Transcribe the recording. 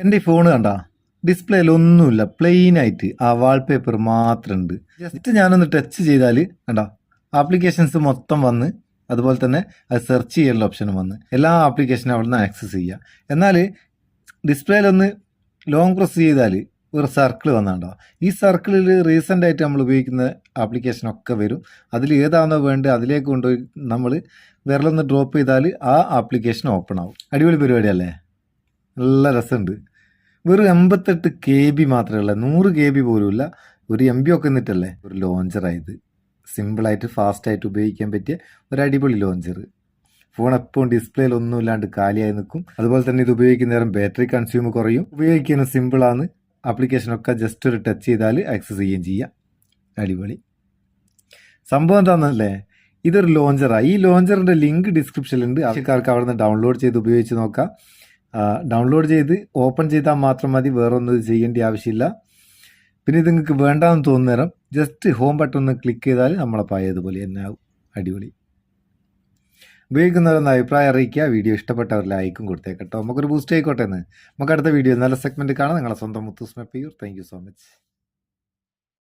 എൻ്റെ ഈ ഫോണ് കണ്ട ഡിസ്പ്ലേയിൽ ഒന്നുമില്ല, പ്ലെയിൻ ആയിട്ട് ആ വാൾപേപ്പർ മാത്രമുണ്ട്. ജസ്റ്റ് ഞാനൊന്ന് ടച്ച് ചെയ്താൽ കണ്ട ആപ്ലിക്കേഷൻസ് മൊത്തം വന്ന്, അതുപോലെ തന്നെ അത് സെർച്ച് ചെയ്യാനുള്ള ഓപ്ഷനും വന്ന് എല്ലാ ആപ്ലിക്കേഷനും അവിടെ നിന്ന് ആക്സസ് ചെയ്യുക. എന്നാൽ ഡിസ്പ്ലേയിലൊന്ന് ലോങ് പ്രസ് ചെയ്താൽ ഒരു സർക്കിൾ വന്നാണ്ടോ, ഈ സർക്കിളിൽ റീസെൻ്റ് ആയിട്ട് നമ്മൾ ഉപയോഗിക്കുന്ന ആപ്ലിക്കേഷനൊക്കെ വരും. അതിൽ ഏതാണോ വേണ്ടത് അതിലേക്ക് കൊണ്ടുപോയി നമ്മൾ വിരലൊന്ന് ഡ്രോപ്പ് ചെയ്താൽ ആ ആപ്ലിക്കേഷൻ ഓപ്പൺ ആവും. അടിപൊളി പരിപാടിയല്ലേ, നല്ല രസമുണ്ട്. വെറും 88 KB മാത്രമേ ഉള്ളൂ, 100 KB പോലും ഇല്ല. ഒരു MB ഒക്കെ എന്നിട്ടല്ലേ ഒരു ലോഞ്ചറായത്. സിമ്പിളായിട്ട് ഫാസ്റ്റായിട്ട് ഉപയോഗിക്കാൻ പറ്റിയ ഒരു അടിപൊളി ലോഞ്ചർ. ഫോൺ എപ്പോഴും ഡിസ്പ്ലേയിൽ ഒന്നും ഇല്ലാണ്ട് കാലിയായി നിൽക്കും. അതുപോലെ തന്നെ ഇത് ഉപയോഗിക്കുന്ന നേരം ബാറ്ററി കൺസ്യൂം കുറയും. ഉപയോഗിക്കാൻ സിമ്പിളാണ്. ആപ്ലിക്കേഷനൊക്കെ ജസ്റ്റ് ഒരു ടച്ച് ചെയ്താൽ ആക്സസ് ചെയ്യുകയും ചെയ്യാം. അടിപൊളി സംഭവം എന്താണെന്നല്ലേ, ഇതൊരു ലോഞ്ചറാണ്. ഈ ലോഞ്ചറിൻ്റെ ലിങ്ക് ഡിസ്ക്രിപ്ഷനിലുണ്ട്. ആൾക്കാർക്ക് അവിടെ നിന്ന് ഡൗൺലോഡ് ചെയ്ത് ഉപയോഗിച്ച് നോക്കാം. ഡൗൺലോഡ് ചെയ്ത് ഓപ്പൺ ചെയ്താൽ മാത്രം മതി, വേറൊന്നും ചെയ്യേണ്ട ആവശ്യമില്ല. പിന്നെ ഇത് നിങ്ങൾക്ക് വേണ്ടാന്ന് തോന്നുന്ന നേരം ജസ്റ്റ് ഹോം ബട്ടൺ ഒന്ന് ക്ലിക്ക് ചെയ്താൽ നമ്മളെ പഴയതുപോലെ തന്നെ ആവും. അടിപൊളി. ഉപയോഗിക്കുന്നവരൊന്ന് അഭിപ്രായം അറിയിക്കുക. വീഡിയോ ഇഷ്ടപ്പെട്ടവർ ലൈക്കും കൊടുത്തേക്കട്ടോ, നമുക്കൊരു ബൂസ്റ്റ് ആയിക്കോട്ടെ എന്ന്. നമുക്ക് അടുത്ത വീഡിയോ നല്ല സെഗ്മെൻറ്റ് കാണാം. നിങ്ങളെ സ്വന്തം Muthoos Meppayur. Thank you so much.